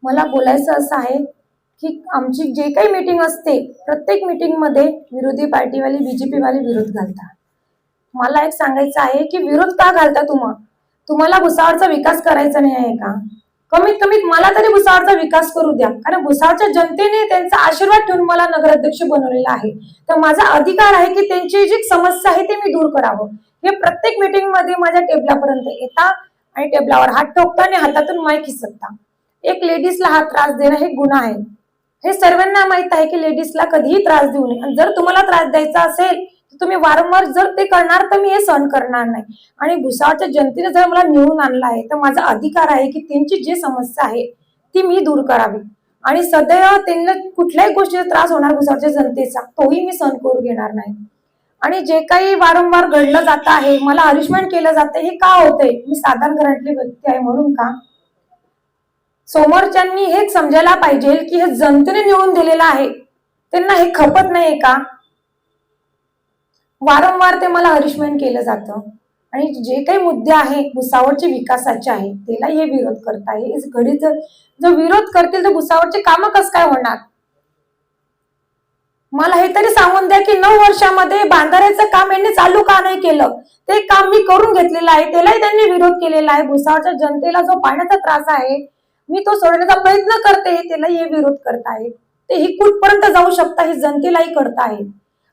मला बोलायचं असं आहे की आमची जे काही मीटिंग असते प्रत्येक मीटिंग मध्ये विरोधी पार्टीवाले बीजेपी वाले विरोध घालतात. मला एक सांगायचं आहे की विरोध का घालता तुम्हाला भुसावळचा विकास करायचा नाही आहे का? कमीत कमीत मला तरी भुसावळचा विकास करू द्या, कारण भुसावळच्या जनतेने त्यांचा आशीर्वाद ठेवून मला नगराध्यक्ष बनवलेला आहे. तर माझा अधिकार आहे की त्यांची जी समस्या आहे ती मी दूर करावं. हे प्रत्येक मीटिंग मध्ये माझ्या टेबलापर्यंत येतात आणि टेबलावर हात ठोकता आणि हातातून माईक हिसकता. एक लेडीजला हा त्रास देणं हे गुन्हा आहे. हे सर्वांना माहित आहे की लेडीजला कधीही त्रास देऊ नये. आणि जर तुम्हाला त्रास द्यायचा असेल तर तुम्ही वारंवार जर ते करणार तर मी हे सहन करणार नाही. आणि भुसावळच्या जनतेने जर मला निवडून आणलं आहे तर माझा अधिकार आहे की त्यांची जी समस्या आहे ती मी दूर करावी. आणि सदैव त्यांना कुठल्याही गोष्टीचा त्रास होणार भुसावळच्या जनतेचा तोही मी सहन करू घेणार नाही. आणि जे काही वारंवार घडलं जात आहे, मला हरिशमेंट केलं जाते, हे का होतंय? मी साधारण घरातली व्यक्ती आहे म्हणून का? समोरच्यांनी हे समजायला पाहिजे की हे जनतेने निवडून दिलेलं आहे, त्यांना हे खपत नाहीये का? वारंवार ते मला हरिशमेंट केलं जातं. आणि जे काही मुद्दे आहे भुसावळचे विकासाचे आहे त्याला हे विरोध करताय. घडी जर विरोध करतील तर भुसावळचे काम कसं काय होणार? मला हे तरी सांगून द्या की 9 वर्षामध्ये बांधाऱ्याचं काम यांनी चालू का नाही केलं? ते काम मी करून घेतलेलं आहे, त्यालाही त्यांनी विरोध केलेला आहे. भुसावळच्या जनतेला जो पाण्याचा त्रास आहे मी तो सोडवण्याचा प्रयत्न करते, त्यालाही हे विरोध करताय. ते ही कुठपर्यंत जाऊ शकता ही जनतेलाही कळत आहे.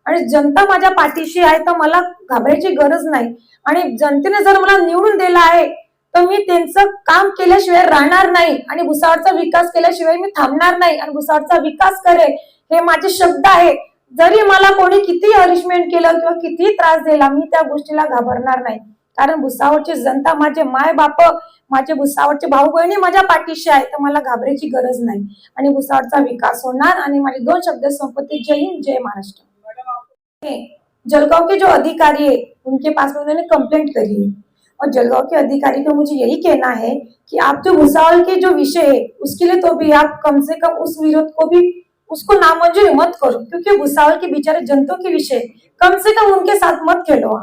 आणि जनता माझ्या पाठीशी आहे तर मला घाबरायची गरज नाही. आणि जनतेने जर मला निवडून दिलं आहे तर मी त्यांचं काम केल्याशिवाय राहणार नाही आणि भुसावळचा विकास केल्याशिवाय मी थांबणार नाही. आणि भुसावळचा विकास करेल हे माझे शब्द आहे. जरी मला कोणी किती हरिशमेंट केलं किंवा किती त्रास दिला मी त्या गोष्टीला घाबरणार नाही. कारण भुसावळची जनता, माझे माय बाप, माझे भुसावळचे भाऊ बहिणी माझ्या पाठीशी आहे तर मला घाबरायची गरज नाही. आणि भुसावळचा विकास होणार. आणि माझे 2 शब्द संपत्ती. जय हिंद, जय महाराष्ट्र. जलगांव के जो अधिकारी है उनके पास में उन्होंने कंप्लेंट करी है और जलगांव के अधिकारी को मुझे यही कहना है कि आप जो भुसावल के जो विषय है उसके लिए तो भी आप कम से कम उस विरोध को भी उसको नामंजूर मत करो, क्योंकि भुसावल के बेचारे जनता के विषय कम से कम उनके साथ मत खेळो.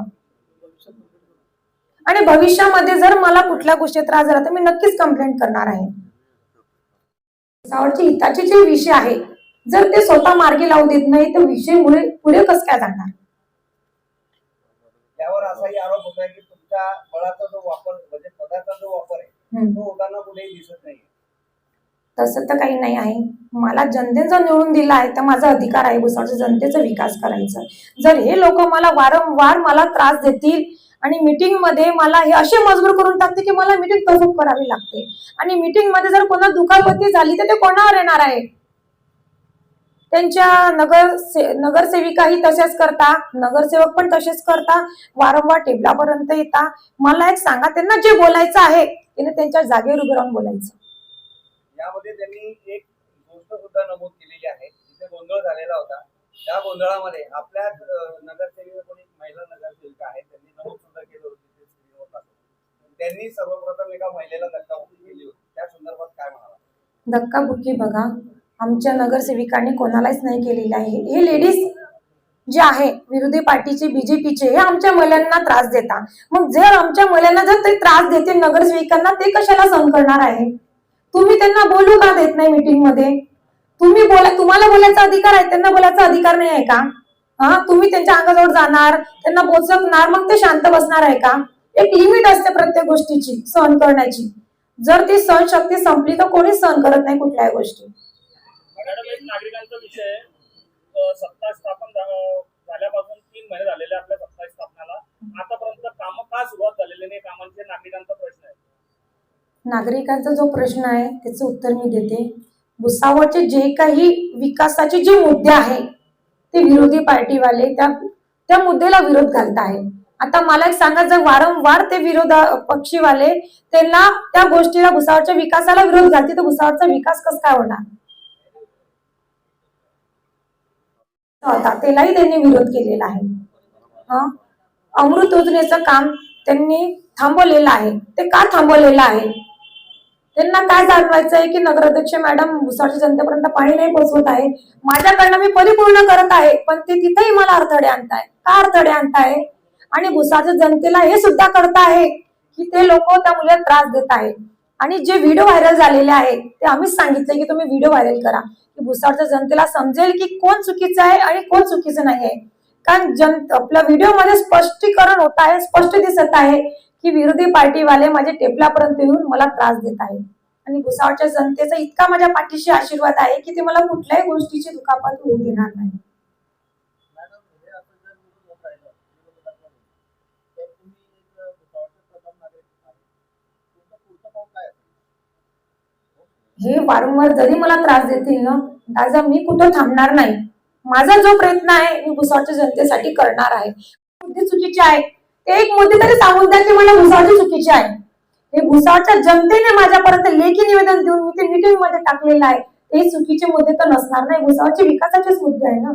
आणि भविष्यामध्ये जर मला कुठल्या गोष्टी त्रास झाला तर मी नक्कीच कंप्लेंट करणार आहे. भुसावळच्या हिताचे जे विषय आहे जर ते स्वतः मार्गी लावू देत नाही तर विषय पुढे कसं काय जाणार? त्यावर असाही आरोप होत आहे की तुमच्या बळाचा जो वापर म्हणजे पदार्थाचा जो वापर आहे तो होताना कुठेही दिसत नाही. तसं तर काही नाही आहे. मला जनतेने जर निवडून दिला आहे तर माझा अधिकार आहे भुसावळच्या जनतेचा विकास करायचा. जर हे लोक मला वारंवार मला त्रास देतील आणि मीटिंग मध्ये मला हे असे मजबूर करून टाकते की मला मीटिंग तहकूब करावी लागते. आणि मीटिंग मध्ये जर कोणा दुखापती झाली तर ते कोणावर येणार आहे? त्यांच्या नगरसेविकाही तसेच करता, नगरसेवक पण तसेच करता, वारंवार टेबलापर्यंत येता. मला एक सांगा, त्यांना जे बोलायचं आहे त्याने त्यांच्या जागेवर उभं राहून बोलायचं. यामध्ये त्यांनी एक गोष्ट सुद्धा नमूद केलेली आहे, जिथे गोंधळ झालेला होता. त्या गोंधळामध्ये आपल्या नगरसेविका कोणी महिला नगरसेविका आहेत त्यांनी नमूद सुद्धा केलं होतं. त्यांनी सर्वप्रथम एका महिलेला धक्काबुक्की केली होती. त्या संदर्भात काय म्हणाला? धक्काबुक्की बघा आमच्या नगरसेविकांनी कोणालाच नाही केलेली आहे. हे लेडीज जे आहे विरोधी पार्टीचे बीजेपीचे हे आमच्या महिलांना त्रास देतात. मग जर आमच्या महिलांना जर ते त्रास देते नगरसेविकांना ते कशाला सहन करणार आहे? तुम्ही त्यांना बोलू का देत नाही मीटिंग मध्ये? तुम्ही तुम्हाला बोलायचा अधिकार आहे, त्यांना बोलायचा अधिकार नाही आहे का? तुम्ही त्यांच्या अंगाजवळ जाणार, त्यांना बोचकणार, मग ते शांत बसणार आहे का? एक लिमिट असते प्रत्येक गोष्टीची सहन करण्याची. जर ती सहनशक्ती संपली तर कोणीच सहन करत नाही कुठल्याही गोष्टी. नागरिकांचा विषय सत्ता स्थापन झाल्यापासून 3 महिने झालेले आपल्या सत्ता स्थापनाला आतापर्यंत काम का सुरुवात झालेली नाही? कामांचे नागरिकांचा प्रश्न आहे. नागरिकांचा जो प्रश्न आहे त्याचं उत्तर मी देते. भुसावळचे जे काही विकासाचे जे मुद्दे आहे ते विरोधी पार्टीवाले त्या मुद्द्याला विरोध घालत आहे. आता मला एक सांगा, जर वारंवार ते विरोध पक्षीवाले त्यांना त्या गोष्टीला भुसावळच्या विकासाला विरोध घालते तर भुसावळचा विकास कसा काय होणार? त्यालाही त्यांनी विरोध केलेला आहे. अमृत योजनेचं काम त्यांनी थांबवलेलं आहे. ते का थांबवलेलं आहे? त्यांना काय जाणवायचं आहे की नगराध्यक्ष मॅडम भुसावळच्या जनतेपर्यंत पाणी नाही पोहोचवत आहे. माझ्याकडनं मी परिपूर्ण करत आहे पण ते तिथेही मला अडथळे आणताय. का अडथळे आणताय? आणि भुसावळच्या जनतेला हे सुद्धा कळत आहे की ते लोक त्या मुलीला त्रास देत आहेत. आणि जे व्हिडिओ व्हायरल झालेले आहेत ते आम्हीच सांगितलं की तुम्ही व्हिडिओ व्हायरल करा, की भुसावळच्या जनतेला समजेल की कोण चुकीचं आहे आणि कोण चुकीचं नाही आहे. कारण आपल्या व्हिडिओमध्ये स्पष्टीकरण होत आहे, स्पष्ट दिसत आहे की विरोधी पार्टीवाले माझ्या टेपलापर्यंत येऊन मला त्रास देत आहे. आणि भुसावळच्या जनतेचा इतका माझ्या पाठीशी आशीर्वाद आहे की ते मला कुठल्याही गोष्टीची दुखापत होऊ देणार नाही. मॅडम, हे असं जर निवडून होत राहिलं विरोधकांकडून, तर तुम्ही एक भुसावळचे प्रथम नागरिक आहे. तुमचं पुढचं पाऊल काय असेल? हे वारंवार जरी मला त्रास देतील ना दादा, मी कुठं थांबणार नाही. माझा जो प्रयत्न आहे मी भुसावळच्या जनतेसाठी करणार आहे. मुद्दे चुकीचे आहे ते एक मुद्दे तरी सांगून द्या की मला भुसावळचे चुकीचे आहे. हे भुसावळच्या जनतेने माझ्यापर्यंत लेखी निवेदन देऊन मी ते मीटिंग मध्ये टाकलेलं आहे. ते चुकीचे मुद्दे तर नसणार नाही, भुसावळचे विकासाचेच मुद्दे आहे ना.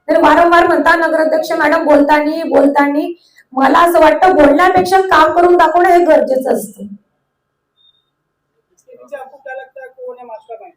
तर वारंवार म्हणता नगराध्यक्ष मॅडम बोलतानी मला असं वाटतं बोलण्यापेक्षा काम करून दाखवणं हे गरजेचं असतं. इसके पीछे आपको क्या लगता है कौन है मास्टरमाइंड?